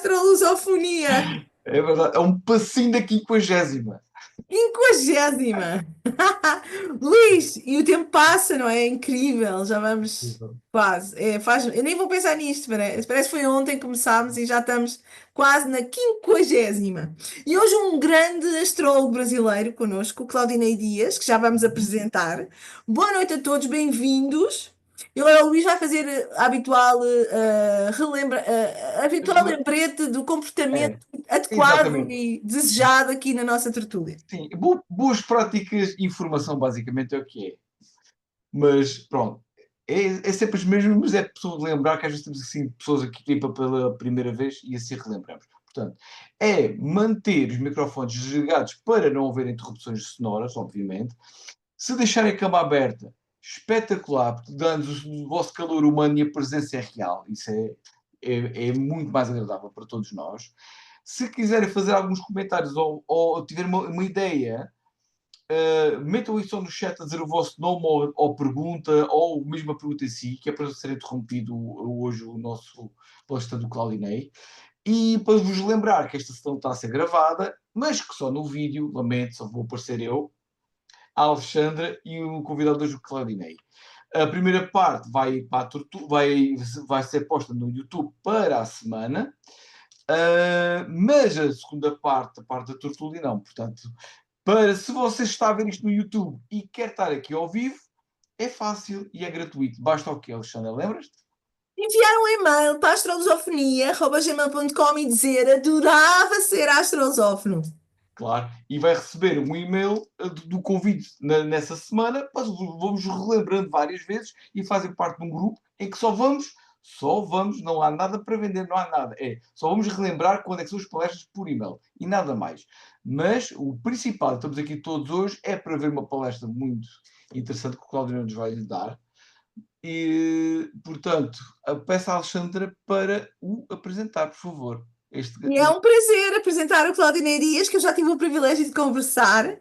astrolusofonia. É verdade, é um passinho da 50ª. 50ª! Luís, e o tempo passa, não é? É incrível, já vamos Exato. quase. Eu nem vou pensar nisto, parece que foi ontem que começámos e já estamos quase na 50ª. E hoje um grande astrólogo brasileiro connosco, o Claudinei Dias, que já vamos apresentar. Boa noite a todos, bem-vindos. E agora o Luís vai fazer a habitual lembrete do comportamento É, adequado exatamente. e desejado aqui na nossa tertúlia. Sim, boas práticas, informação basicamente é o que é. Mas pronto, é sempre as mesmas, mas é preciso lembrar que às vezes temos assim pessoas aqui que vêm pela primeira vez e assim relembramos. Portanto, é manter os microfones desligados para não haver interrupções sonoras, obviamente. Se deixarem a cama aberta, espetacular, porque dando o vosso calor humano e a presença é real. Isso é muito mais agradável para todos nós. Se quiserem fazer alguns comentários ou tiverem uma ideia, metam isso no chat a dizer o vosso nome ou pergunta, ou mesmo a pergunta em si, que é para ser interrompido hoje o nosso palestra do Claudinei. E para vos lembrar que esta sessão está a ser gravada, mas que só no vídeo, lamento, só vou aparecer eu, a Alexandra e o convidado hoje, o Claudinei. A primeira parte vai ser posta no YouTube para a semana, mas a segunda parte, a parte da tertúlia, não. Portanto, se você está a ver isto no YouTube e quer estar aqui ao vivo, é fácil e é gratuito. Basta o quê, Alexandra? Lembras-te? Enviar um e-mail para astrolosofonia@gmail.com e dizer adorava ser astrolosófono. Claro. E vai receber um e-mail do convite nessa semana. Mas vamos relembrando várias vezes e fazem parte de um grupo em que só vamos, não há nada para vender, não há nada. Só vamos relembrar quando é que são as palestras por e-mail e nada mais. Mas o principal, estamos aqui todos hoje, é para ver uma palestra muito interessante que o Cláudio nos vai lhe dar. E, portanto, peço à Alexandra para o apresentar, por favor. E é um prazer apresentar o Claudinei Dias, que eu já tive o privilégio de conversar.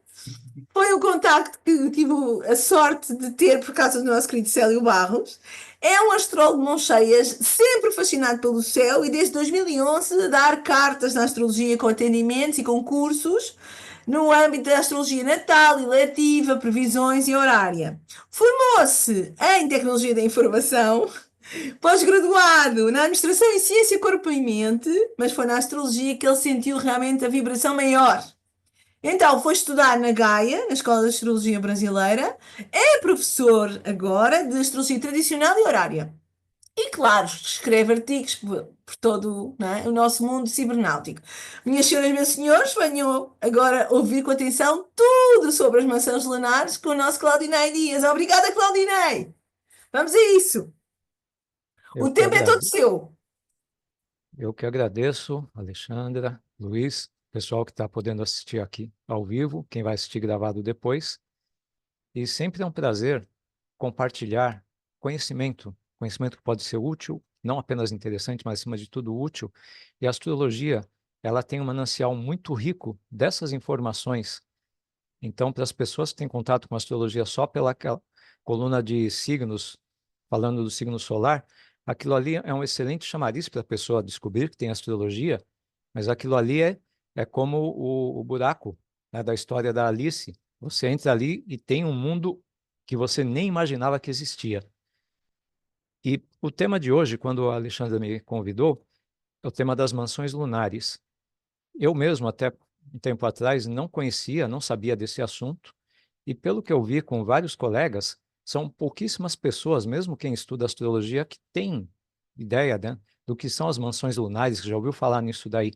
Foi um contacto que tive a sorte de ter por causa do nosso querido Célio Barros. É um astrólogo de mãos cheias, sempre fascinado pelo céu e desde 2011 a dar cartas na astrologia com atendimentos e concursos no âmbito da astrologia natal, eletiva, previsões e horária. Formou-se em tecnologia da informação, pós-graduado na administração em ciência, corpo e mente, mas foi na astrologia que ele sentiu realmente a vibração maior. Então, foi estudar na Gaia, na Escola de Astrologia Brasileira, é professor agora de Astrologia Tradicional e Horária. E, claro, escreve artigos por todo, não é, o nosso mundo cibernáutico. Minhas senhoras e meus senhores, venham agora ouvir com atenção tudo sobre as maçãs lunares com o nosso Claudinei Dias. Obrigada, Claudinei! Vamos a isso! Eu O que tempo é todo agrade... seu. eu que agradeço, Alexandra, Luiz, pessoal que está podendo assistir aqui ao vivo, quem vai assistir gravado depois. E sempre é um prazer compartilhar conhecimento, conhecimento que pode ser útil, não apenas interessante, mas acima de tudo útil. E a astrologia, ela tem um manancial muito rico dessas informações. Então, para as pessoas que têm contato com a astrologia só pela aquela coluna de signos, falando do signo solar, aquilo ali é um excelente chamariz para a pessoa descobrir que tem astrologia, mas aquilo ali é como o buraco, né, da história da Alice. Você entra ali e tem um mundo que você nem imaginava que existia. E o tema de hoje, quando a Alexandra me convidou, é o tema das mansões lunares. Eu mesmo, até um tempo atrás, não conhecia, não sabia desse assunto, e pelo que eu vi com vários colegas, são pouquíssimas pessoas, mesmo quem estuda astrologia, que tem ideia, né, do que são as mansões lunares, que já ouviu falar nisso daí.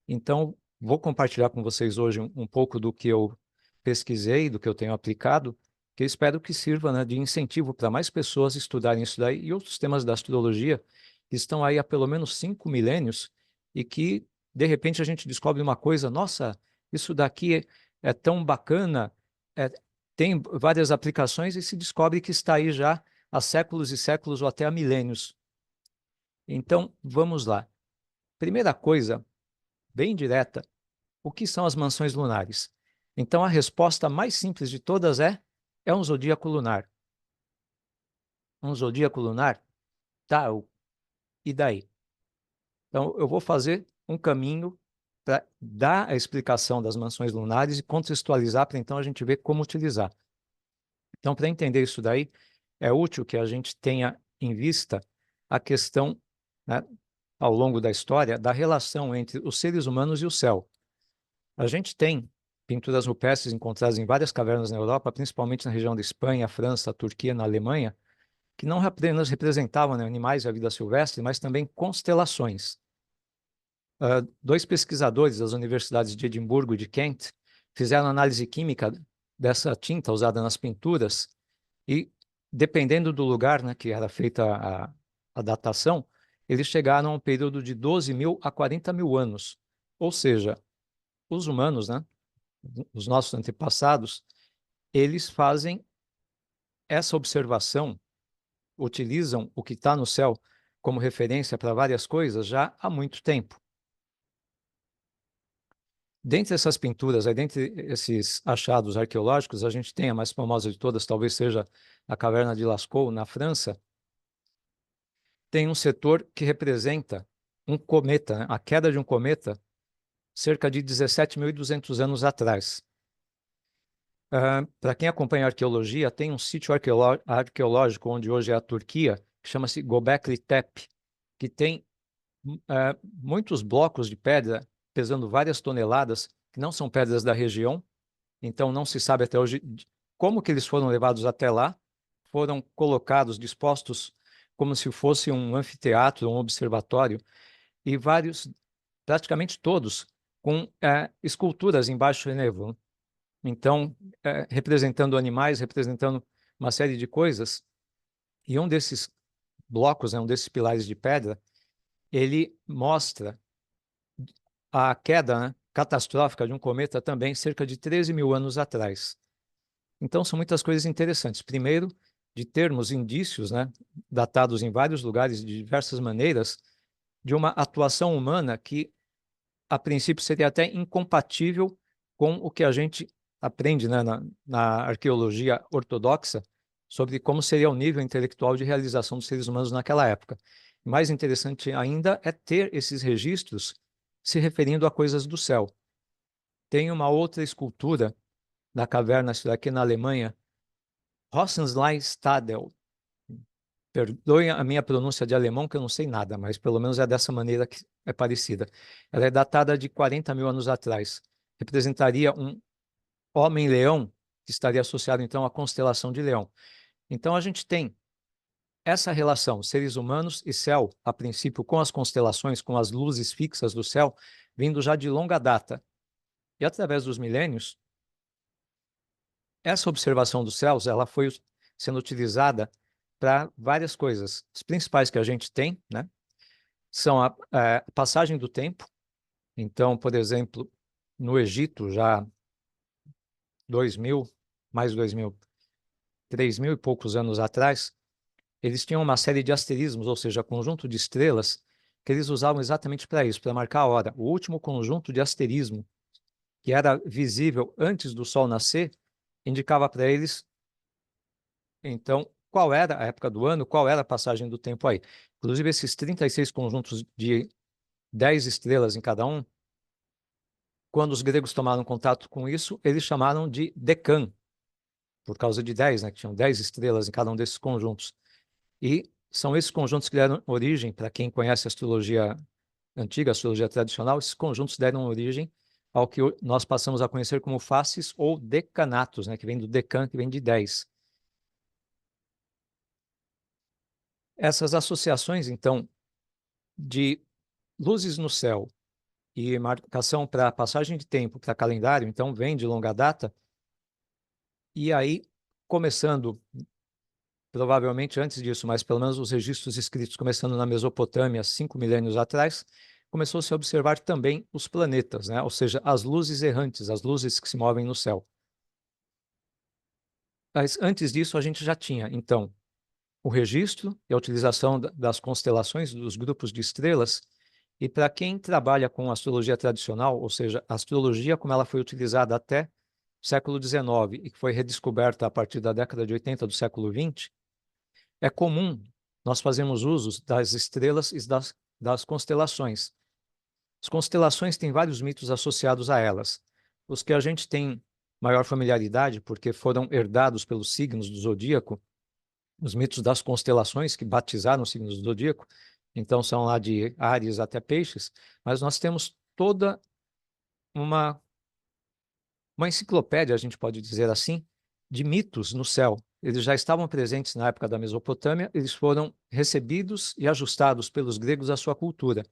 Então, vou compartilhar com vocês hoje um pouco do que eu pesquisei, do que eu tenho aplicado, que eu espero que sirva, né, de incentivo para mais pessoas estudarem isso daí e outros temas da astrologia que estão aí há pelo menos 5 milênios e que, de repente, a gente descobre uma coisa, nossa, isso daqui é tão bacana, é, tem várias aplicações e se descobre que está aí já há séculos e séculos ou até há milênios. Então, vamos lá. Primeira coisa, bem direta, o que são as mansões lunares? Então, a resposta mais simples de todas é um zodíaco lunar. Um zodíaco lunar? Tá, e daí? Então, eu vou fazer um caminho para dar a explicação das mansões lunares e contextualizar para então a gente ver como utilizar. Então, para entender isso daí, é útil que a gente tenha em vista a questão, né, ao longo da história, da relação entre os seres humanos e o céu. A gente tem pinturas rupestres encontradas em várias cavernas na Europa, principalmente na região da Espanha, França, Turquia, na Alemanha, que não apenas representavam, né, animais e a vida silvestre, mas também constelações. Dois pesquisadores das universidades de Edimburgo e de Kent fizeram análise química dessa tinta usada nas pinturas e, dependendo do lugar, né, que era feita a datação, eles chegaram a um período de 12.000 a 40.000 anos. Ou seja, os humanos, né, os nossos antepassados, eles fazem essa observação, utilizam o que está no céu como referência para várias coisas já há muito tempo. Dentre essas pinturas, dentre esses achados arqueológicos, a gente tem a mais famosa de todas, talvez seja a Caverna de Lascaux, na França. Tem um setor que representa um cometa, né? A queda de um cometa, cerca de 17.200 anos atrás. Para quem acompanha a arqueologia, tem um sítio arqueológico, onde hoje é a Turquia, que chama-se Göbekli Tepe, que tem muitos blocos de pedra pesando várias toneladas, que não são pedras da região, então não se sabe até hoje como que eles foram levados até lá, foram colocados, dispostos como se fosse um anfiteatro, um observatório, e vários, praticamente todos, com esculturas em baixo relevo. Então, representando animais, representando uma série de coisas, e um desses blocos, um desses pilares de pedra, ele mostra a queda, né, catastrófica de um cometa também cerca de 13.000 anos atrás. Então, são muitas coisas interessantes. Primeiro, de termos indícios, né, datados em vários lugares de diversas maneiras, de uma atuação humana que, a princípio, seria até incompatível com o que a gente aprende, né, na arqueologia ortodoxa sobre como seria o nível intelectual de realização dos seres humanos naquela época. Mais interessante ainda é ter esses registros se referindo a coisas do céu. Tem uma outra escultura da caverna, aqui na Alemanha, Rosensleinstadel. Perdoem a minha pronúncia de alemão, que eu não sei nada, mas pelo menos é dessa maneira que é parecida. Ela é datada de 40.000 anos atrás. Representaria um homem-leão, que estaria associado, então, à constelação de Leão. Então, a gente tem essa relação, seres humanos e céu, a princípio, com as constelações, com as luzes fixas do céu, vindo já de longa data. E, através dos milênios, essa observação dos céus, ela foi sendo utilizada para várias coisas. As principais que a gente tem, né, são a passagem do tempo. Então, por exemplo, no Egito, já 2.000, mais 2.000, 3.000 e poucos anos atrás, eles tinham uma série de asterismos, ou seja, conjunto de estrelas, que eles usavam exatamente para isso, para marcar a hora. O último conjunto de asterismo, que era visível antes do Sol nascer, indicava para eles, então, qual era a época do ano, qual era a passagem do tempo aí. Inclusive, esses 36 conjuntos de 10 estrelas em cada um, quando os gregos tomaram contato com isso, eles chamaram de decan, por causa de 10, né, que tinham 10 estrelas em cada um desses conjuntos. E são esses conjuntos que deram origem, para quem conhece a astrologia antiga, a astrologia tradicional, esses conjuntos deram origem ao que nós passamos a conhecer como faces ou decanatos, né, que vem do decan, que vem de 10. Essas associações, então, de luzes no céu e marcação para passagem de tempo, para calendário, então, vem de longa data. E aí, começando, provavelmente antes disso, mas pelo menos os registros escritos começando na Mesopotâmia, 5 milênios atrás, começou-se a observar também os planetas, né? Ou seja, as luzes errantes, as luzes que se movem no céu. Mas antes disso, a gente já tinha, então, o registro e a utilização das constelações, dos grupos de estrelas. E para quem trabalha com astrologia tradicional, ou seja, a astrologia como ela foi utilizada até o século XIX e que foi redescoberta a partir da década de 80 do século XX, é comum nós fazermos uso das estrelas e das das constelações. As constelações têm vários mitos associados a elas. Os que a gente tem maior familiaridade, porque foram herdados pelos signos do zodíaco, os mitos das constelações, que batizaram os signos do zodíaco, então são lá de Áries até Peixes, mas nós temos toda uma enciclopédia, a gente pode dizer assim, de mitos no céu. Eles já estavam presentes na época da Mesopotâmia, eles foram recebidos e ajustados pelos gregos à sua cultura.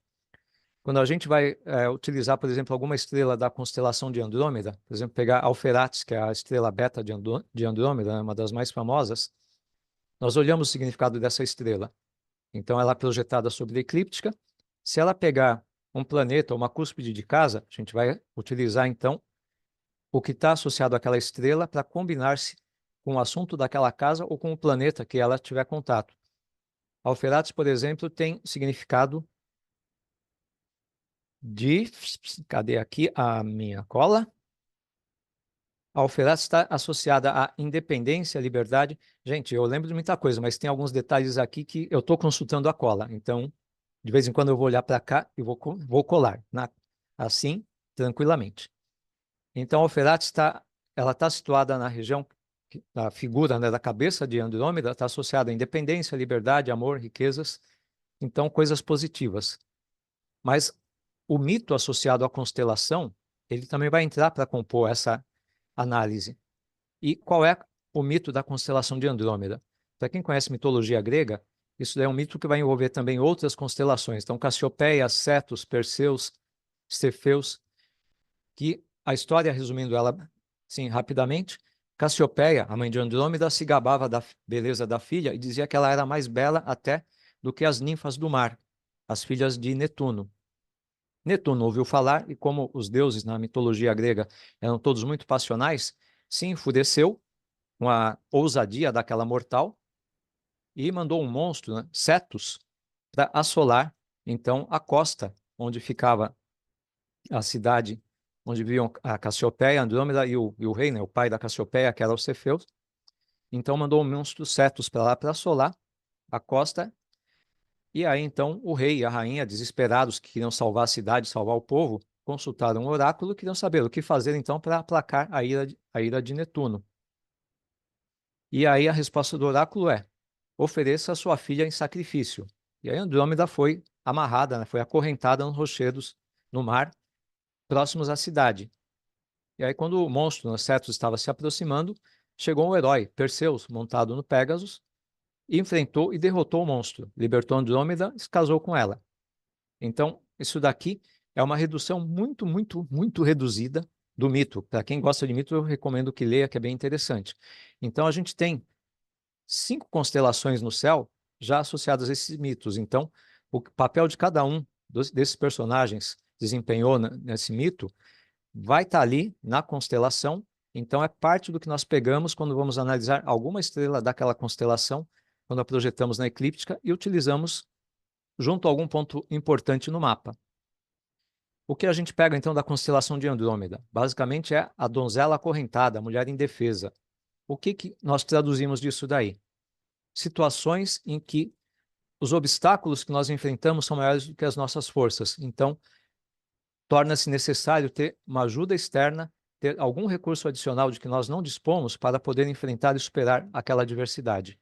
Quando a gente vai utilizar, por exemplo, alguma estrela da constelação de Andrômeda, por exemplo, pegar Alferates, que é a estrela beta de Andrômeda, né, uma das mais famosas, nós olhamos o significado dessa estrela. Então, ela é projetada sobre a eclíptica. Se ela pegar um planeta, uma cúspide de casa, a gente vai utilizar, então, o que está associado àquela estrela para combinar-se com o assunto daquela casa ou com o planeta que ela tiver contato. Alferates, por exemplo, tem significado de... Cadê aqui a minha cola? A Alferates está associada à independência, à liberdade. Gente, eu lembro de muita coisa, mas tem alguns detalhes aqui que eu estou consultando a cola. Então, de vez em quando eu vou olhar para cá e vou colar, assim, tranquilamente. Então, a Alferates ela está situada na região, a figura, né, da cabeça de Andrômeda está associada à independência, liberdade, amor, riquezas. Então, coisas positivas. Mas o mito associado à constelação, ele também vai entrar para compor essa análise. E qual é o mito da constelação de Andrômeda? Para quem conhece mitologia grega, isso é um mito que vai envolver também outras constelações. Então, Cassiopeia, Cetus, Perseus, Cefeus, que a história, resumindo ela sim, rapidamente, Cassiopeia, a mãe de Andrômeda, se gabava da beleza da filha e dizia que ela era mais bela até do que as ninfas do mar, as filhas de Netuno. Netuno ouviu falar e, como os deuses na mitologia grega eram todos muito passionais, se enfureceu com a ousadia daquela mortal e mandou um monstro, né, Cetus, para assolar, então, a costa onde ficava a cidade onde viviam a Cassiopeia, Andrômeda e o rei, né, o pai da Cassiopeia, que era o Cefeus. Então, mandou o monstro Cetus para lá para assolar a costa. E aí, então, o rei e a rainha, desesperados, que queriam salvar a cidade, salvar o povo, consultaram um oráculo e queriam saber o que fazer, então, para aplacar a ira de Netuno. E aí a resposta do oráculo é: ofereça a sua filha em sacrifício. E aí Andrômeda foi amarrada, né, foi acorrentada nos rochedos no mar, próximos à cidade. E aí, quando o monstro, Cetus, estava se aproximando, chegou um herói, Perseus, montado no Pégasus, e enfrentou e derrotou o monstro, libertou Andrômeda e se casou com ela. Então, isso daqui é uma redução muito, muito, muito reduzida do mito. Para quem gosta de mito, eu recomendo que leia, que é bem interessante. Então, a gente tem 5 constelações no céu já associadas a esses mitos. Então, o papel de cada um desses personagens desempenhou nesse mito vai estar ali na constelação. Então, é parte do que nós pegamos quando vamos analisar alguma estrela daquela constelação, quando a projetamos na eclíptica e utilizamos junto a algum ponto importante no mapa. O que a gente pega, então, da constelação de Andrômeda? Basicamente é a donzela acorrentada, a mulher indefesa. O que nós traduzimos disso daí? Situações em que os obstáculos que nós enfrentamos são maiores do que as nossas forças. Então, torna-se necessário ter uma ajuda externa, ter algum recurso adicional de que nós não dispomos para poder enfrentar e superar aquela adversidade.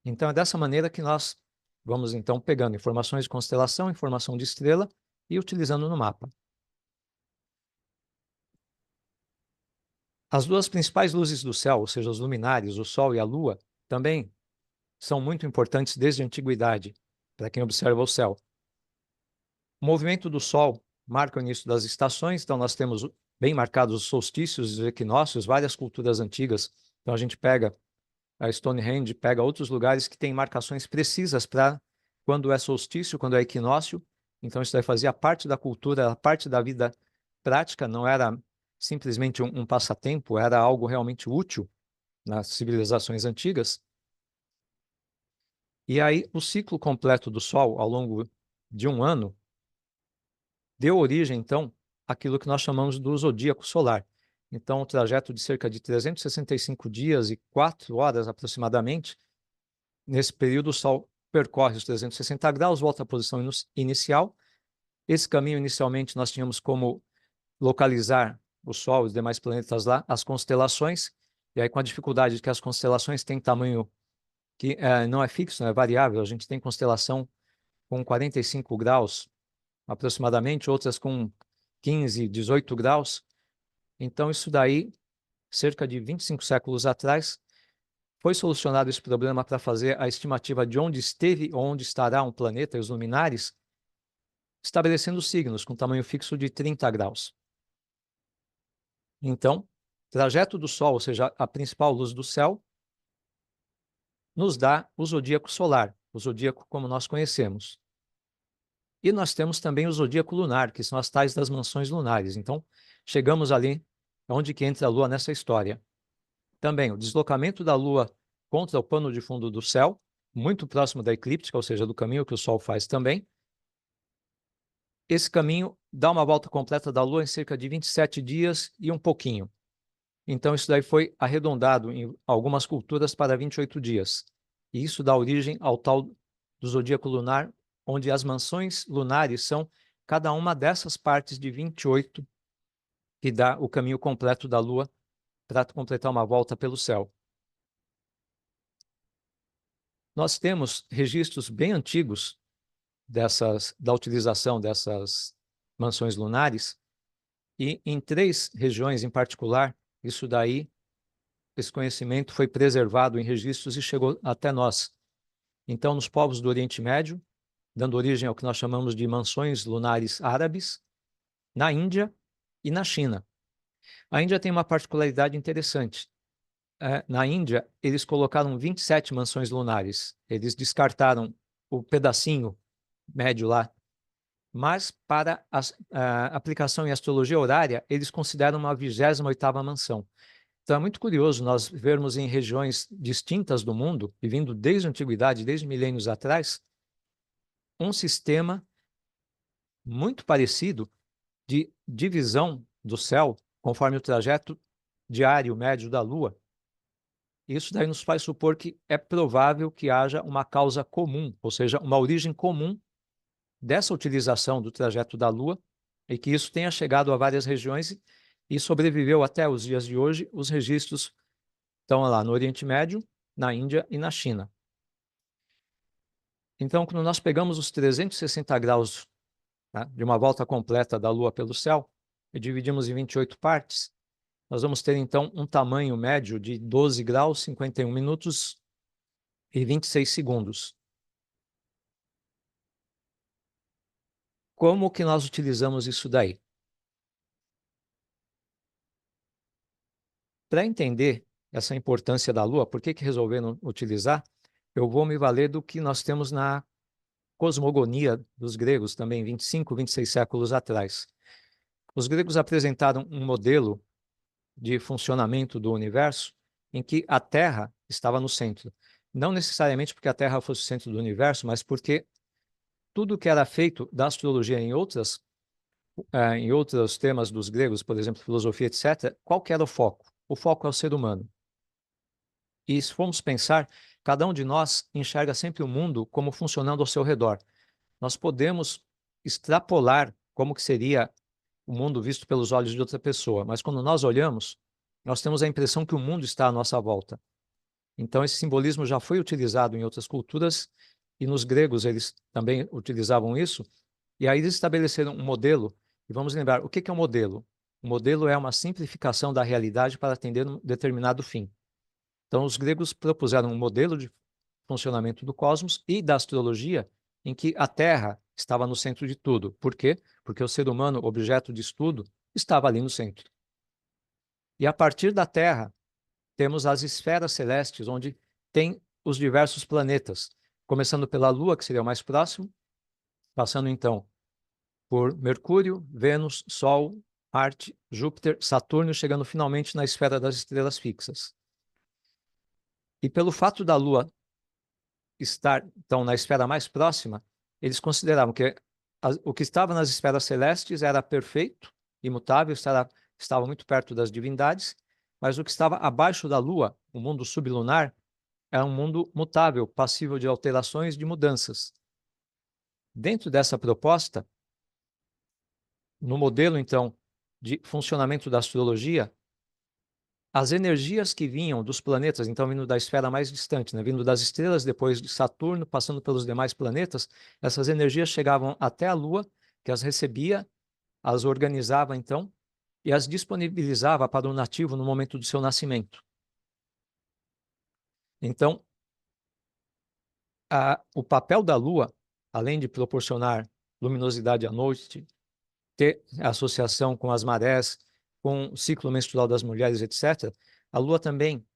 Então, é dessa maneira que nós vamos, então, pegando informações de constelação, informação de estrela e utilizando no mapa. As duas principais luzes do céu, ou seja, os luminares, o Sol e a Lua, também são muito importantes desde a antiguidade, para quem observa o céu. O movimento do Sol marca o início das estações, então nós temos bem marcados os solstícios e os equinócios, várias culturas antigas. Então a gente pega a Stonehenge, pega outros lugares que têm marcações precisas para quando é solstício, quando é equinócio. Então isso daí fazia parte da cultura, parte da vida prática, não era simplesmente um passatempo, era algo realmente útil nas civilizações antigas. E aí o ciclo completo do Sol ao longo de um ano deu origem, então, àquilo que nós chamamos do zodíaco solar. Então, o trajeto de cerca de 365 dias e 4 horas aproximadamente, nesse período o Sol percorre os 360 graus, volta à posição inicial. Esse caminho, inicialmente, nós tínhamos como localizar o Sol e os demais planetas lá, as constelações, e aí com a dificuldade de que as constelações têm tamanho que não é fixo, é variável. A gente tem constelação com 45 graus, aproximadamente, outras com 15, 18 graus. Então, isso daí, cerca de 25 séculos atrás, foi solucionado esse problema para fazer a estimativa de onde esteve ou onde estará um planeta e os luminares, estabelecendo signos com tamanho fixo de 30 graus. Então, trajeto do Sol, ou seja, a principal luz do céu, nos dá o zodíaco solar, o zodíaco como nós conhecemos. E nós temos também o zodíaco lunar, que são as tais das mansões lunares. Então, chegamos ali, onde que entra a Lua nessa história. Também o deslocamento da Lua contra o pano de fundo do céu, muito próximo da eclíptica, ou seja, do caminho que o Sol faz também. Esse caminho dá uma volta completa da Lua em cerca de 27 dias e um pouquinho. Então, isso daí foi arredondado em algumas culturas para 28 dias. E isso dá origem ao tal do zodíaco lunar, onde as mansões lunares são cada uma dessas partes de 28, que dá o caminho completo da Lua para completar uma volta pelo céu. Nós temos registros bem antigos da utilização dessas mansões lunares, e em 3 regiões em particular, isso daí, esse conhecimento foi preservado em registros e chegou até nós. Então, nos povos do Oriente Médio, dando origem ao que nós chamamos de mansões lunares árabes, na Índia e na China. A Índia tem uma particularidade interessante. Na Índia, eles colocaram 27 mansões lunares. Eles descartaram o pedacinho médio lá, mas para a aplicação em astrologia horária, eles consideram uma 28ª mansão. Então é muito curioso nós vermos em regiões distintas do mundo, e vindo desde a antiguidade, desde milênios atrás, um sistema muito parecido de divisão do céu conforme o trajeto diário médio da Lua. Isso daí nos faz supor que é provável que haja uma causa comum, ou seja, uma origem comum dessa utilização do trajeto da Lua, e que isso tenha chegado a várias regiões e sobreviveu até os dias de hoje. Os registros estão lá no Oriente Médio, na Índia e na China. Então, quando nós pegamos os 360 graus, tá, de uma volta completa da Lua pelo céu e dividimos em 28 partes, nós vamos ter, então, um tamanho médio de 12 graus, 51 minutos e 26 segundos. Como que nós utilizamos isso daí? Para entender essa importância da Lua, por que resolveram utilizar, eu vou me valer do que nós temos na cosmogonia dos gregos, também 25, 26 séculos atrás. Os gregos apresentaram um modelo de funcionamento do universo em que a Terra estava no centro. Não necessariamente porque a Terra fosse o centro do universo, mas porque tudo que era feito da astrologia em outros temas dos gregos, por exemplo, filosofia, etc., qual que era o foco? O foco é o ser humano. E se formos pensar, cada um de nós enxerga sempre o mundo como funcionando ao seu redor. Nós podemos extrapolar como que seria o mundo visto pelos olhos de outra pessoa, mas quando nós olhamos, nós temos a impressão que o mundo está à nossa volta. Então, esse simbolismo já foi utilizado em outras culturas, e nos gregos eles também utilizavam isso, e aí eles estabeleceram um modelo, e vamos lembrar, o que é um modelo? O modelo é uma simplificação da realidade para atender um determinado fim. Então, os gregos propuseram um modelo de funcionamento do cosmos e da astrologia em que a Terra estava no centro de tudo. Por quê? Porque o ser humano, objeto de estudo, estava ali no centro. E a partir da Terra, temos as esferas celestes, onde tem os diversos planetas, começando pela Lua, que seria o mais próximo, passando então por Mercúrio, Vênus, Sol, Marte, Júpiter, Saturno, chegando finalmente na esfera das estrelas fixas. E pelo fato da Lua estar, então, na esfera mais próxima, eles consideravam que o que estava nas esferas celestes era perfeito, imutável, estava muito perto das divindades, mas o que estava abaixo da Lua, o mundo sublunar, é um mundo mutável, passível de alterações, de mudanças. Dentro dessa proposta, no modelo, então, de funcionamento da astrologia, as energias que vinham dos planetas, então vindo da esfera mais distante, né, vindo das estrelas, depois de Saturno, passando pelos demais planetas, essas energias chegavam até a Lua, que as recebia, as organizava, então, e as disponibilizava para o nativo no momento do seu nascimento. Então, o papel da Lua, além de proporcionar luminosidade à noite, ter associação com as marés, com o ciclo menstrual das mulheres, etc., a Lua também,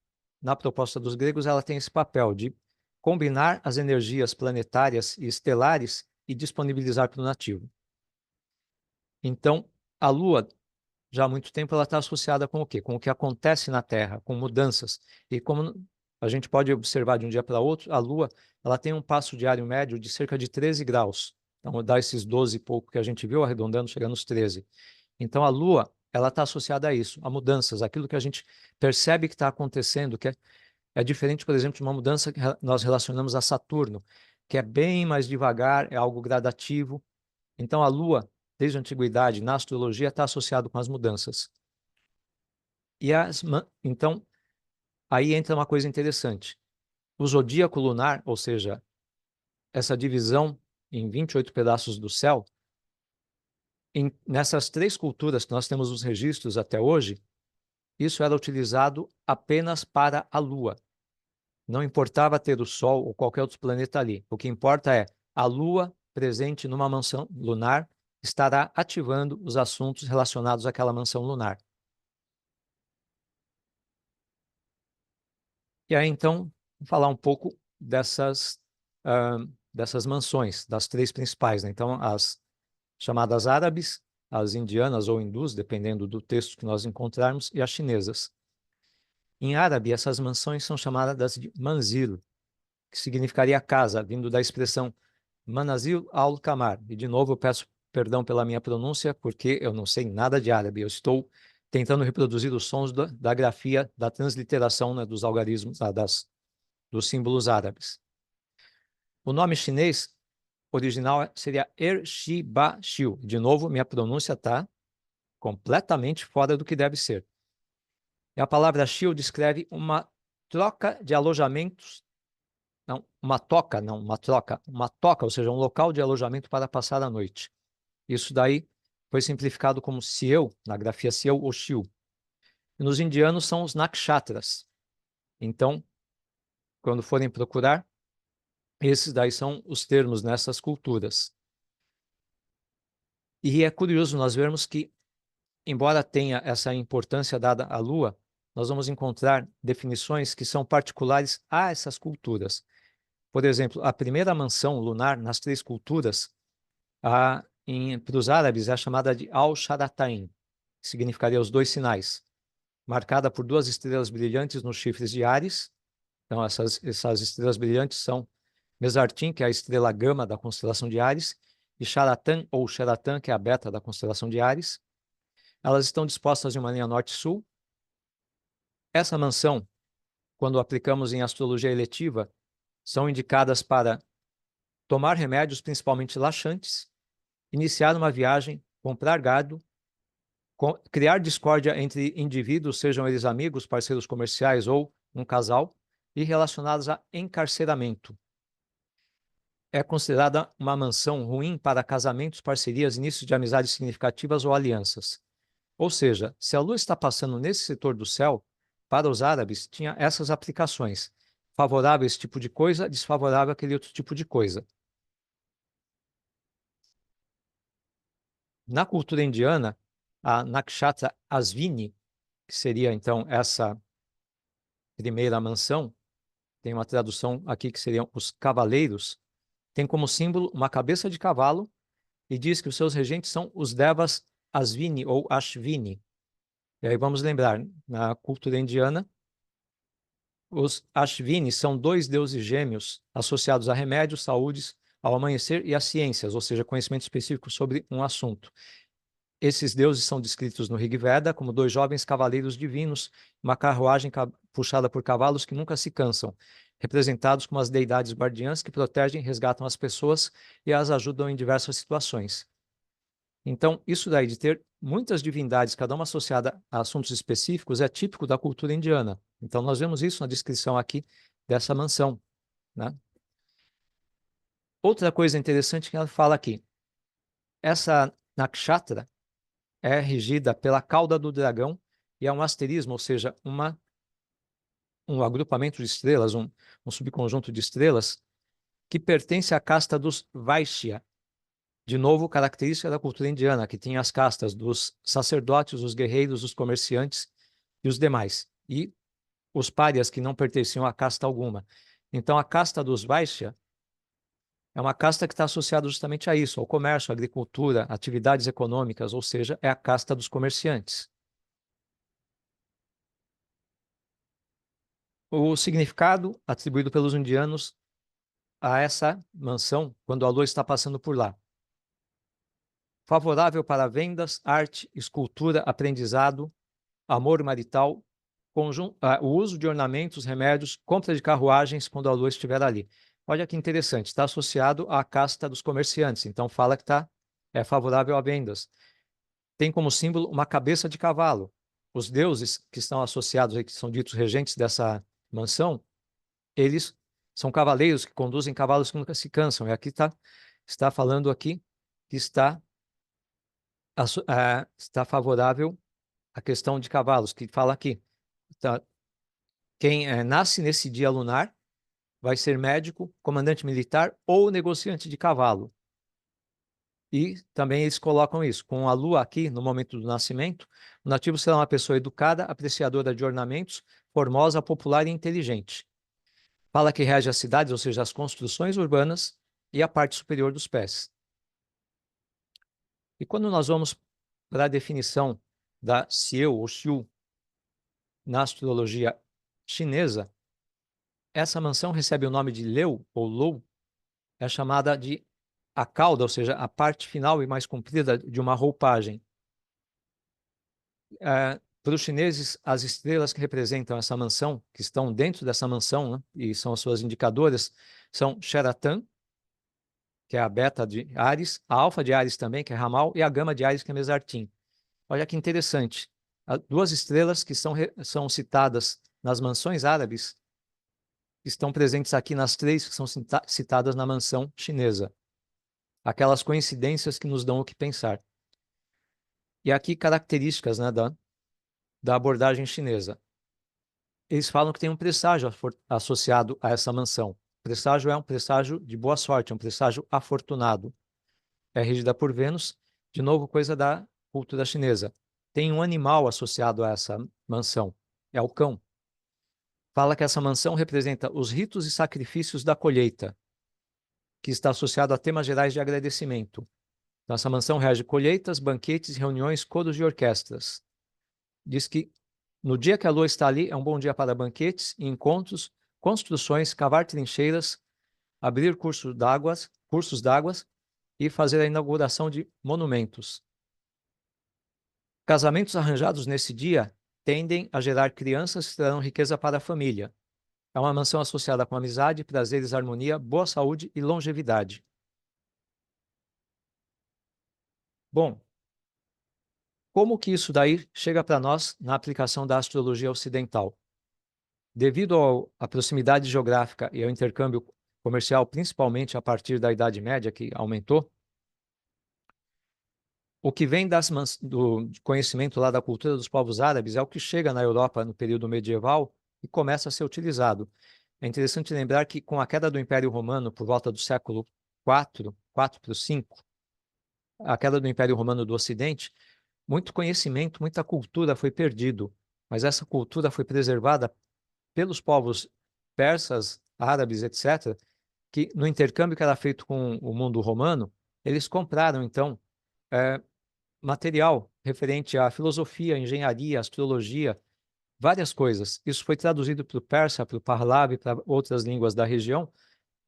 na proposta dos gregos, ela tem esse papel de combinar as energias planetárias e estelares e disponibilizar para o nativo. Então, a Lua, já há muito tempo, ela está associada com o quê? Com o que acontece na Terra, com mudanças. E como a gente pode observar de um dia para outro, a Lua ela tem um passo diário médio de cerca de 13 graus. Então, dá esses 12 e pouco que a gente viu, arredondando, chegando nos 13. Então, a Lua ela está associada a isso, a mudanças, aquilo que a gente percebe que está acontecendo, que é diferente, por exemplo, de uma mudança que nós relacionamos a Saturno, que é bem mais devagar, é algo gradativo. Então, a Lua, desde a antiguidade, na astrologia, está associado com as mudanças. Então, aí entra uma coisa interessante. O zodíaco lunar, ou seja, essa divisão em 28 pedaços do céu, nessas 3 culturas que nós temos os registros até hoje, isso era utilizado apenas para a Lua. Não importava ter o Sol ou qualquer outro planeta ali. O que importa é a Lua presente numa mansão lunar estará ativando os assuntos relacionados àquela mansão lunar. E aí, então, vou falar um pouco dessas mansões, das 3 principais, né? Então, as chamadas árabes, as indianas ou hindus, dependendo do texto que nós encontrarmos, e as chinesas. Em árabe, essas mansões são chamadas de manzil, que significaria casa, vindo da expressão manazil al-kamar. E, de novo, eu peço perdão pela minha pronúncia, porque eu não sei nada de árabe. Eu estou tentando reproduzir os sons da grafia, da transliteração, né, dos algarismos, dos símbolos árabes. O nome chinês original seria Er-shi-ba-xiu. De novo, minha pronúncia está completamente fora do que deve ser. E a palavra xiu descreve uma troca de alojamentos, não, uma toca, ou seja, um local de alojamento para passar a noite. Isso daí foi simplificado como Sieu, na grafia Sieu ou Xiu. E nos indianos são os nakshatras. Então, quando forem procurar, esses daí são os termos nessas culturas. E é curioso nós vermos que, embora tenha essa importância dada à Lua, nós vamos encontrar definições que são particulares a essas culturas. Por exemplo, a primeira mansão lunar nas 3 culturas, para os árabes, é chamada de Al-Sharatain, que significaria os 2 sinais, marcada por 2 estrelas brilhantes nos chifres de Áries. Então, essas estrelas brilhantes são Mesartim, que é a estrela gama da constelação de Áries, e Sharatan, ou Sharatan, que é a beta da constelação de Áries. Elas estão dispostas em uma linha norte-sul. Essa mansão, quando aplicamos em astrologia eletiva, são indicadas para tomar remédios, principalmente laxantes, iniciar uma viagem, comprar gado, criar discórdia entre indivíduos, sejam eles amigos, parceiros comerciais ou um casal, e relacionados a encarceramento. É considerada uma mansão ruim para casamentos, parcerias, inícios de amizades significativas ou alianças. Ou seja, se a Lua está passando nesse setor do céu, para os árabes tinha essas aplicações. Favorável a esse tipo de coisa, desfavorável a aquele outro tipo de coisa. Na cultura indiana, a Nakshatra Asvini, que seria então essa primeira mansão, tem uma tradução aqui que seriam os cavaleiros, tem como símbolo uma cabeça de cavalo e diz que os seus regentes são os devas Asvini ou Ashvini. E aí vamos lembrar, na cultura indiana, os Ashvini são 2 deuses gêmeos associados a remédios, saúdes, ao amanhecer e às ciências, ou seja, conhecimento específico sobre um assunto. Esses deuses são descritos no Rig Veda como 2 jovens cavaleiros divinos, uma carruagem puxada por cavalos que nunca se cansam. representados como as deidades guardiãs que protegem e resgatam as pessoas e as ajudam em diversas situações. Então, isso daí de ter muitas divindades, cada uma associada a assuntos específicos, é típico da cultura indiana. Então, nós vemos isso na descrição aqui dessa mansão, né? Outra coisa interessante que ela fala aqui, essa nakshatra é regida pela cauda do dragão e é um asterismo, ou seja, um agrupamento de estrelas, um subconjunto de estrelas, que pertence à casta dos Vaishya. De novo, característica da cultura indiana, que tinha as castas dos sacerdotes, os guerreiros, os comerciantes e os demais. E os párias que não pertenciam a casta alguma. Então, a casta dos Vaishya é uma casta que está associada justamente a isso, ao comércio, à agricultura, atividades econômicas, ou seja, é a casta dos comerciantes. O significado atribuído pelos indianos a essa mansão, quando a lua está passando por lá. Favorável para vendas, arte, escultura, aprendizado, amor marital, o uso de ornamentos, remédios, compra de carruagens quando a lua estiver ali. Olha que interessante, está associado à casta dos comerciantes, então fala que é favorável a vendas. Tem como símbolo uma cabeça de cavalo. Os deuses que estão associados, que são ditos regentes dessa mansão, eles são cavaleiros que conduzem cavalos que nunca se cansam. E aqui está falando aqui que está favorável à questão de cavalos, que fala aqui. Tá, quem nasce nesse dia lunar vai ser médico, comandante militar ou negociante de cavalo. E também eles colocam isso, com a lua aqui, no momento do nascimento, o nativo será uma pessoa educada, apreciadora de ornamentos, formosa, popular e inteligente. Fala que rege as cidades, ou seja, as construções urbanas e a parte superior dos pés. E quando nós vamos para a definição da Xiu ou Xiu na astrologia chinesa, essa mansão recebe o nome de Leu ou Lou, é chamada de a cauda, ou seja, a parte final e mais comprida de uma roupagem. Para os chineses, as estrelas que representam essa mansão, que estão dentro dessa mansão, né, e são as suas indicadoras, são Xeratan, que é a beta de Áries, a alfa de Áries também, que é Ramal, e a gama de Áries, que é Mesartim. Olha que interessante. Duas estrelas que são citadas nas mansões árabes estão presentes aqui nas três que são citadas na mansão chinesa. Aquelas coincidências que nos dão o que pensar. E aqui características, né, da abordagem chinesa. Eles falam que tem um presságio associado a essa mansão. Presságio é um presságio de boa sorte, é um presságio afortunado. É regida por Vênus, de novo coisa da cultura chinesa. Tem um animal associado a essa mansão, é o cão. Fala que essa mansão representa os ritos e sacrifícios da colheita, que está associado a temas gerais de agradecimento. Então, essa mansão rege colheitas, banquetes, reuniões, coros e orquestras. Diz que no dia que a lua está ali, é um bom dia para banquetes, encontros, construções, cavar trincheiras, abrir cursos d'água e fazer a inauguração de monumentos. Casamentos arranjados nesse dia tendem a gerar crianças que trarão riqueza para a família. É uma mansão associada com amizade, prazeres, harmonia, boa saúde e longevidade. Bom, como que isso daí chega para nós na aplicação da astrologia ocidental? Devido à proximidade geográfica e ao intercâmbio comercial, principalmente a partir da Idade Média, que aumentou, o que vem do conhecimento lá da cultura dos povos árabes é o que chega na Europa no período medieval e começa a ser utilizado. É interessante lembrar que com a queda do Império Romano por volta do século IV para o V, a queda do Império Romano do Ocidente, muito conhecimento, muita cultura foi perdido, mas essa cultura foi preservada pelos povos persas, árabes, etc., que no intercâmbio que era feito com o mundo romano, eles compraram, então, material referente à filosofia, engenharia, astrologia, várias coisas. Isso foi traduzido para o persa, para o Pahlavi, para outras línguas da região,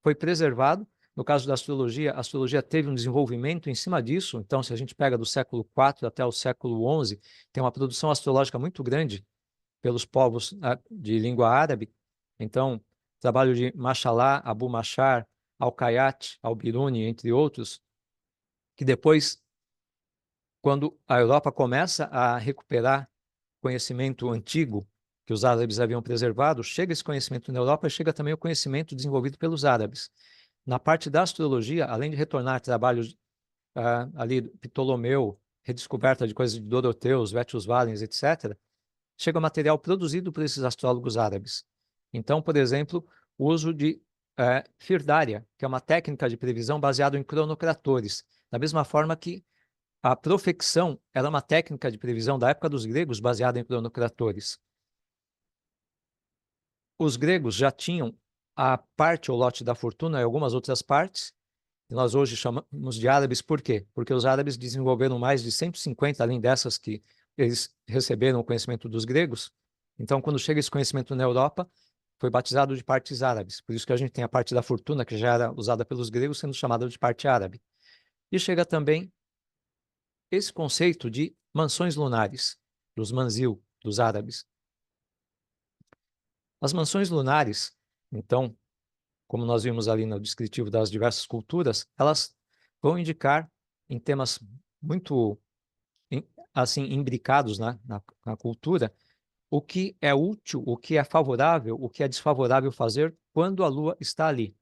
foi preservado. No caso da astrologia, a astrologia teve um desenvolvimento em cima disso. Então, se a gente pega do século IV até o século XI, tem uma produção astrológica muito grande pelos povos de língua árabe. Então, trabalho de Mashallah, Abu Mashar, Al-Khayyat, Al-Biruni, entre outros, que depois, quando a Europa começa a recuperar conhecimento antigo que os árabes haviam preservado, chega esse conhecimento na Europa e chega também o conhecimento desenvolvido pelos árabes. Na parte da astrologia, além de retornar trabalhos ali Ptolomeu, redescoberta de coisas de Doroteus, Vettius Valens, etc., chega material produzido por esses astrólogos árabes. Então, por exemplo, o uso de Firdária, que é uma técnica de previsão baseada em cronocratores, da mesma forma que a profecção era uma técnica de previsão da época dos gregos baseada em cronocratores. Os gregos já tinham a parte ou lote da fortuna e algumas outras partes, que nós hoje chamamos de árabes. Por quê? Porque os árabes desenvolveram mais de 150, além dessas que eles receberam o conhecimento dos gregos. Então, quando chega esse conhecimento na Europa, foi batizado de partes árabes. Por isso que a gente tem a parte da fortuna, que já era usada pelos gregos, sendo chamada de parte árabe. E chega também esse conceito de mansões lunares, dos manzil, dos árabes. As mansões lunares, então, como nós vimos ali no descritivo das diversas culturas, elas vão indicar em temas muito assim imbricados, né, na cultura, o que é útil, o que é favorável, o que é desfavorável fazer quando a Lua está ali.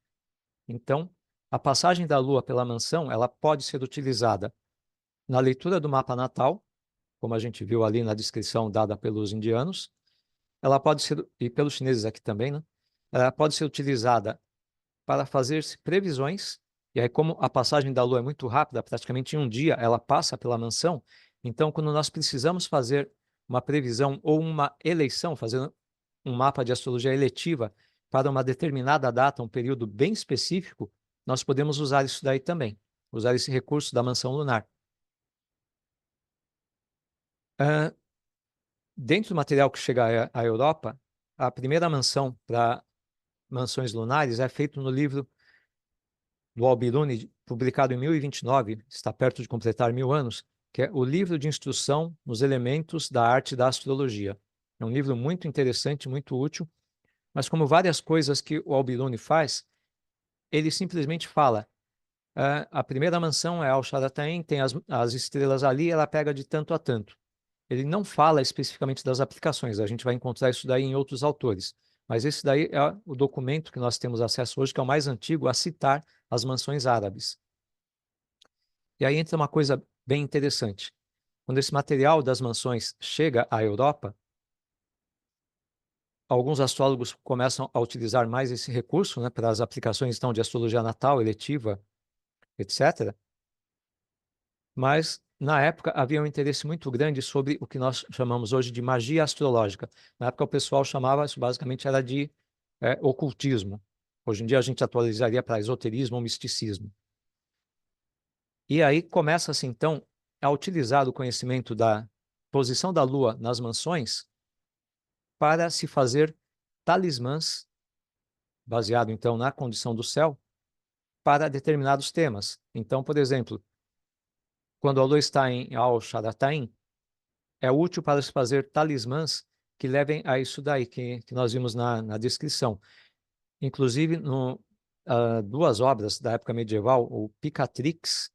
Então, a passagem da Lua pela mansão, ela pode ser utilizada na leitura do mapa natal, como a gente viu ali na descrição dada pelos indianos. Ela pode ser, e pelos chineses aqui também, né? Ela pode ser utilizada para fazer previsões, e aí como a passagem da Lua é muito rápida, praticamente em um dia ela passa pela mansão, então quando nós precisamos fazer uma previsão ou uma eleição, fazer um mapa de astrologia eletiva para uma determinada data, um período bem específico, nós podemos usar isso daí também, usar esse recurso da mansão lunar. Dentro do material que chega à Europa, a primeira mansão para mansões lunares é feito no livro do Al-Biruni, publicado em 1029, está perto de completar 1000 anos, que é o livro de instrução nos elementos da arte da astrologia. É um livro muito interessante, muito útil, mas como várias coisas que o Al-Biruni faz, ele simplesmente fala, a primeira mansão é Al-Sharatain, tem as estrelas ali, ela pega de tanto a tanto. Ele não fala especificamente das aplicações, a gente vai encontrar isso daí em outros autores. Mas esse daí é o documento que nós temos acesso hoje, que é o mais antigo a citar as mansões árabes. E aí entra uma coisa bem interessante. Quando esse material das mansões chega à Europa, alguns astrólogos começam a utilizar mais esse recurso, né, para as aplicações então, de astrologia natal, eletiva, etc. Mas, na época, havia um interesse muito grande sobre o que nós chamamos hoje de magia astrológica. Na época, o pessoal chamava isso, basicamente, era de ocultismo. Hoje em dia, a gente atualizaria para esoterismo ou misticismo. E aí começa-se, então, a utilizar o conhecimento da posição da Lua nas mansões para se fazer talismãs, baseado, então, na condição do céu, para determinados temas. Então, por exemplo, quando a Lua está em Al-Sharatain, é útil para se fazer talismãs que levem a isso daí, que nós vimos na descrição. Inclusive, duas obras da época medieval, o Picatrix,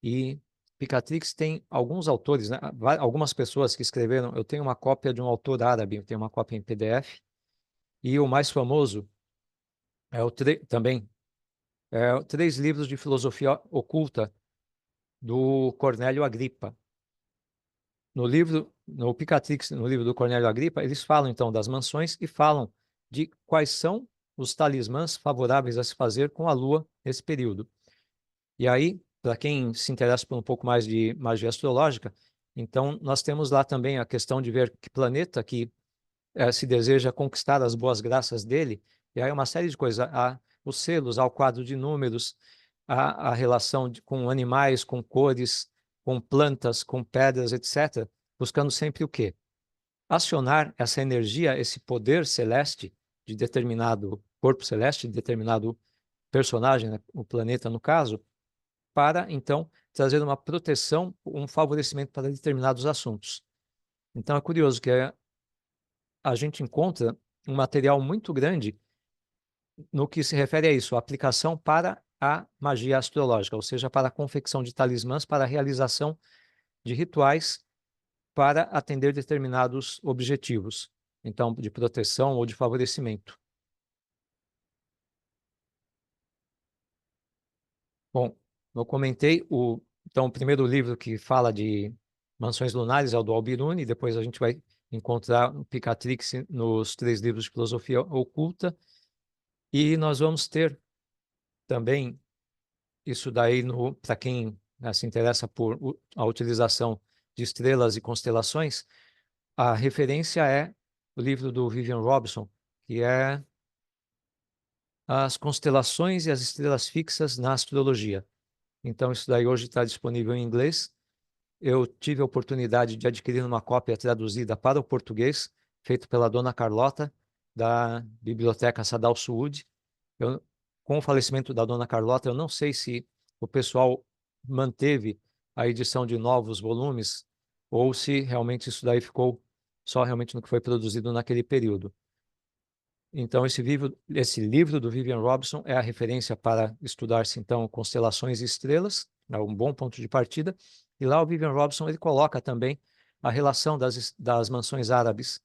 e Picatrix tem alguns autores, né, algumas pessoas que escreveram, eu tenho uma cópia de um autor árabe, eu tenho uma cópia em PDF, e o mais famoso é também, 3 livros de filosofia oculta do Cornélio Agripa. No Picatrix, no livro do Cornélio Agripa, eles falam então das mansões e falam de quais são os talismãs favoráveis a se fazer com a Lua nesse período. E aí, para quem se interessa por um pouco mais de magia astrológica, então nós temos lá também a questão de ver que planeta que se deseja conquistar as boas graças dele, e aí uma série de coisas, os selos, ao quadro de números, a relação com animais, com cores, com plantas, com pedras, etc., buscando sempre o quê? Acionar essa energia, esse poder celeste de determinado corpo celeste, de determinado personagem, né, o planeta no caso, para, então, trazer uma proteção, um favorecimento para determinados assuntos. Então, é curioso que a gente encontra um material muito grande no que se refere a isso, a aplicação para a magia astrológica, ou seja, para a confecção de talismãs, para a realização de rituais para atender determinados objetivos, então, de proteção ou de favorecimento. Bom, eu comentei então, o primeiro livro que fala de mansões lunares é o do Al-Biruni, depois a gente vai encontrar o Picatrix nos 3 livros de filosofia oculta, e nós vamos ter também isso daí para quem, né, se interessa por a utilização de estrelas e constelações, a referência é o livro do Vivian Robson, que é As Constelações e as Estrelas Fixas na Astrologia. Então, isso daí hoje está disponível em inglês. Eu tive a oportunidade de adquirir uma cópia traduzida para o português, feito pela dona Carlota, da Biblioteca Sadal Suud. Com o falecimento da dona Carlota, eu não sei se o pessoal manteve a edição de novos volumes ou se realmente isso daí ficou só realmente no que foi produzido naquele período. Então, esse livro do Vivian Robson é a referência para estudar-se, então, constelações e estrelas, é um bom ponto de partida. E lá o Vivian Robson ele coloca também a relação das mansões árabes,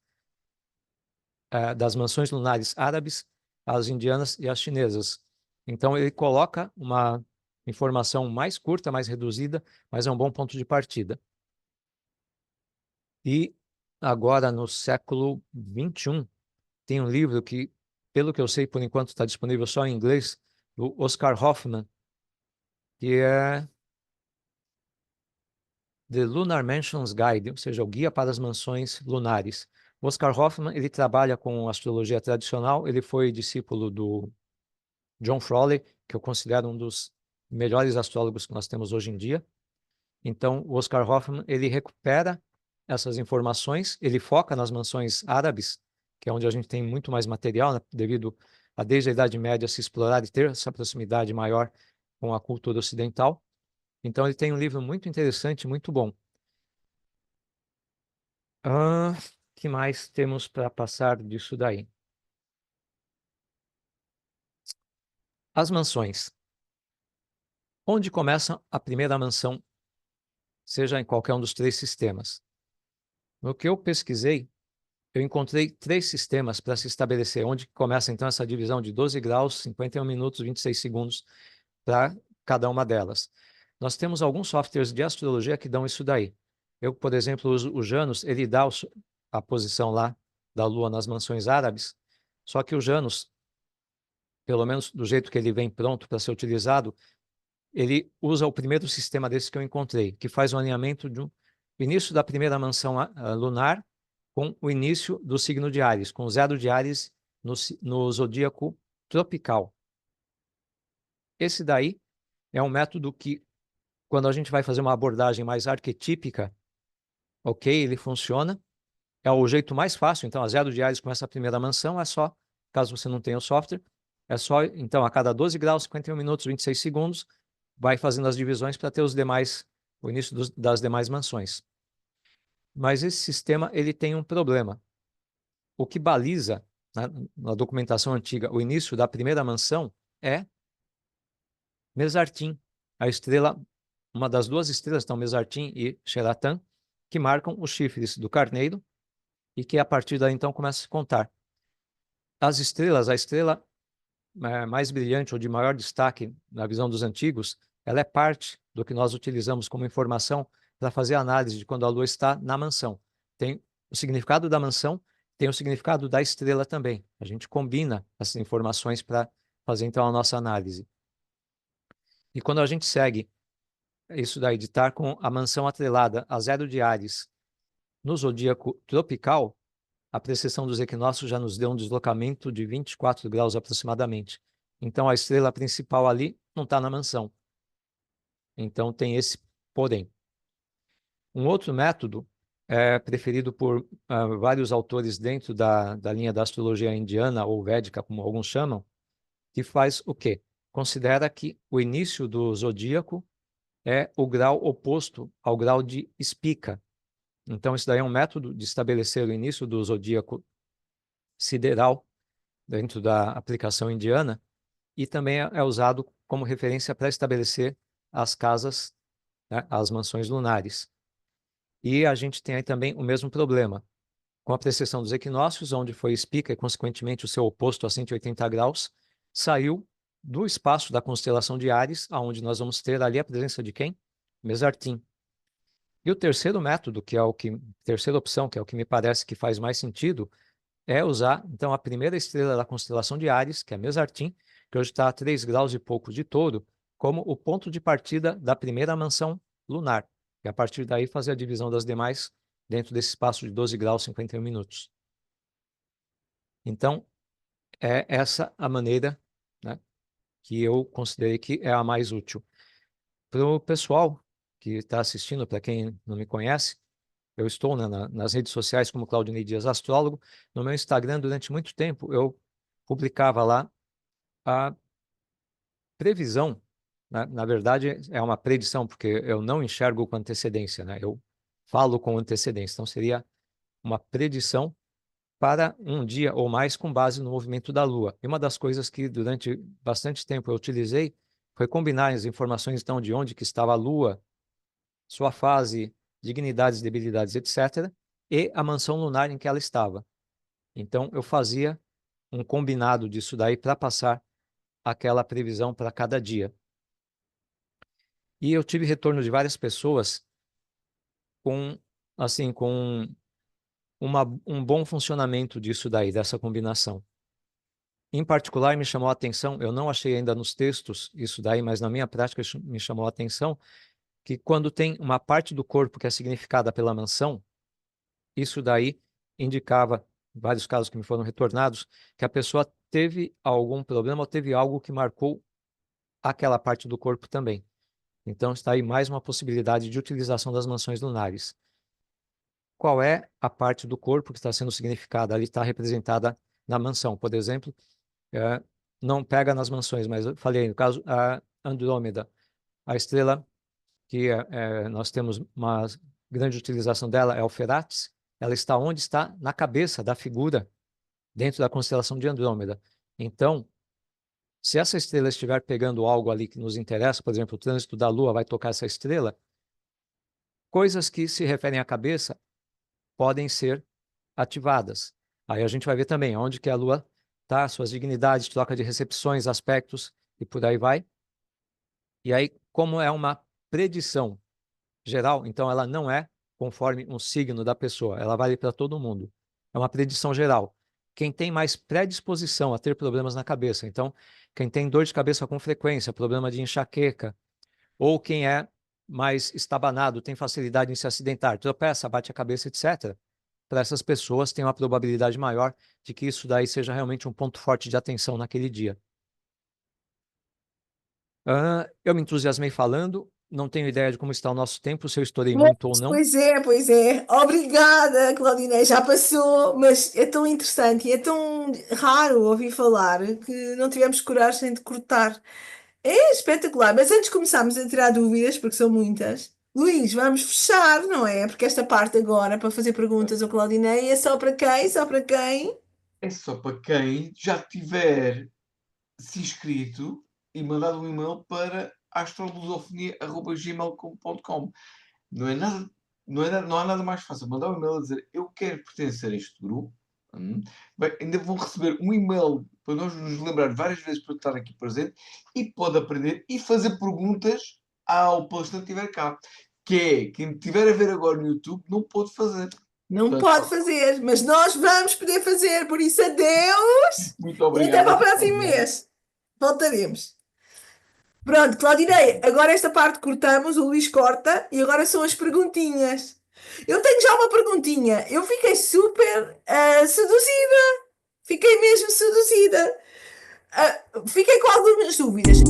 das mansões lunares árabes, as indianas e as chinesas. Então, ele coloca uma informação mais curta, mais reduzida, mas é um bom ponto de partida. E agora, no século XXI, tem um livro que, pelo que eu sei, por enquanto está disponível só em inglês, do Oscar Hoffman, que é The Lunar Mansions Guide, ou seja, o Guia para as Mansões Lunares. O Oscar Hoffman, ele trabalha com astrologia tradicional, ele foi discípulo do John Frawley, que eu considero um dos melhores astrólogos que nós temos hoje em dia. Então, o Oscar Hoffman, ele recupera essas informações, ele foca nas mansões árabes, que é onde a gente tem muito mais material, né, devido a, desde a Idade Média, se explorar e ter essa proximidade maior com a cultura ocidental. Então, ele tem um livro muito interessante, muito bom. Que mais temos para passar disso daí? As mansões. Onde começa a primeira mansão, seja em qualquer um dos 3 sistemas? No que eu pesquisei, eu encontrei 3 sistemas para se estabelecer, onde começa então essa divisão de 12 graus, 51 minutos, 26 segundos para cada uma delas. Nós temos alguns softwares de astrologia que dão isso daí. Eu, por exemplo, uso o Janus, ele dá a posição lá da Lua nas mansões árabes, só que o Janus, pelo menos do jeito que ele vem pronto para ser utilizado, ele usa o primeiro sistema desse que eu encontrei, que faz o alinhamento do início da primeira mansão lunar com o início do signo de Áries, com o 0 de Áries no zodíaco tropical. Esse daí é um método que, quando a gente vai fazer uma abordagem mais arquetípica, ok, ele funciona. É o jeito mais fácil. Então, a 0 de Áries com essa primeira mansão é só, caso você não tenha o software, é só, então, a cada 12 graus, 51 minutos, 26 segundos, vai fazendo as divisões para ter o início das demais mansões. Mas esse sistema, ele tem um problema. O que baliza, na documentação antiga, o início da primeira mansão é Mesartim, a estrela, uma das 2 estrelas, então Mesartim e Xeratã, que marcam os chifres do carneiro e que a partir daí então começa a se contar. As estrelas, a estrela mais brilhante ou de maior destaque na visão dos antigos, ela é parte do que nós utilizamos como informação para fazer a análise de quando a Lua está na mansão. Tem o significado da mansão, tem o significado da estrela também. A gente combina essas informações para fazer então a nossa análise. E quando a gente segue isso daí de estar com a mansão atrelada a 0 de Áries no zodíaco tropical, a precessão dos equinócios já nos deu um deslocamento de 24 graus aproximadamente. Então, a estrela principal ali não está na mansão. Então, tem esse porém. Um outro método preferido por vários autores dentro da linha da astrologia indiana ou védica, como alguns chamam, que faz o quê? Considera que o início do zodíaco é o grau oposto ao grau de Spica. Então, isso daí é um método de estabelecer o início do zodíaco sideral dentro da aplicação indiana, e também é usado como referência para estabelecer as casas, né, as mansões lunares. E a gente tem aí também o mesmo problema, com a precessão dos equinócios, onde foi Spica e, consequentemente, o seu oposto a 180 graus, saiu do espaço da constelação de Áries, aonde nós vamos ter ali a presença de quem? Mesartim. E o terceiro método, terceira opção, que é o que me parece que faz mais sentido, é usar, então, a primeira estrela da constelação de Áries, que é Mesartim, que hoje está a 3 graus e pouco de Touro, como o ponto de partida da primeira mansão lunar. E a partir daí fazer a divisão das demais dentro desse espaço de 12 graus e 51 minutos. Então, é essa a maneira, né, que eu considerei que é a mais útil. Para o pessoal que está assistindo, para quem não me conhece, eu estou, né, nas redes sociais como Claudinei Dias Astrólogo. No meu Instagram, durante muito tempo, eu publicava lá a previsão, né? Na verdade, é uma predição, porque eu não enxergo com antecedência, né? Eu falo com antecedência. Então, seria uma predição para um dia ou mais com base no movimento da Lua. E uma das coisas que durante bastante tempo eu utilizei foi combinar as informações, então, de onde que estava a Lua, sua fase, dignidades, debilidades, etc., e a mansão lunar em que ela estava. Então, eu fazia um combinado disso daí para passar aquela previsão para cada dia. E eu tive retorno de várias pessoas com, assim, com um bom funcionamento disso daí, dessa combinação. Em particular, me chamou a atenção, eu não achei ainda nos textos isso daí, mas na minha prática me chamou a atenção, que quando tem uma parte do corpo que é significada pela mansão, isso daí indicava, em vários casos que me foram retornados, que a pessoa teve algum problema ou teve algo que marcou aquela parte do corpo também. Então, está aí mais uma possibilidade de utilização das mansões lunares. Qual é a parte do corpo que está sendo significada? Ali está representada na mansão. Por exemplo, não pega nas mansões, mas eu falei, no caso, a Andrômeda, a estrela que nós temos uma grande utilização dela é o Feratis. Ela está onde está? Na cabeça da figura dentro da constelação de Andrômeda. Então, se essa estrela estiver pegando algo ali que nos interessa, por exemplo, o trânsito da Lua vai tocar essa estrela, coisas que se referem à cabeça podem ser ativadas. Aí a gente vai ver também onde que a Lua está, suas dignidades, troca de recepções, aspectos e por aí vai. E aí, como é uma predição geral, então ela não é conforme um signo da pessoa, ela vale para todo mundo. É uma predição geral. Quem tem mais predisposição a ter problemas na cabeça, então, quem tem dor de cabeça com frequência, problema de enxaqueca, ou quem é mais estabanado, tem facilidade em se acidentar, tropeça, bate a cabeça, etc., para essas pessoas tem uma probabilidade maior de que isso daí seja realmente um ponto forte de atenção naquele dia. Eu me entusiasmei falando, não tenho ideia de como está o nosso tempo, se eu estourei muito ou não. Pois é, pois é. Obrigada, Claudinei. Já passou, mas é tão interessante e é tão raro ouvir falar que não tivemos coragem de cortar. É espetacular. Mas antes de começarmos a tirar dúvidas, porque são muitas, Luís, vamos fechar, não é? Porque esta parte agora, para fazer perguntas ao Claudinei, é só para quem? Só para quem? É só para quem já tiver se inscrito e mandado um e-mail para astrolusofonia.gmail.com. Não é nada, não há nada mais fácil. Mandar um e-mail a dizer eu quero pertencer a este grupo. Bem, ainda vão receber um e-mail para nós nos lembrar várias vezes para eu estar aqui presente e pode aprender e fazer perguntas ao palestrante que estiver cá. Que é, quem estiver a ver agora no YouTube não pode fazer. Não Portanto, pode fazer, mas nós vamos poder fazer. Por isso, adeus muito e até para o obrigado. próximo mês. Voltaremos. Pronto, Claudinei, agora esta parte cortamos, o Luís corta e agora são as perguntinhas. Eu tenho já uma perguntinha. Eu fiquei super seduzida. Fiquei mesmo seduzida. Fiquei com algumas dúvidas.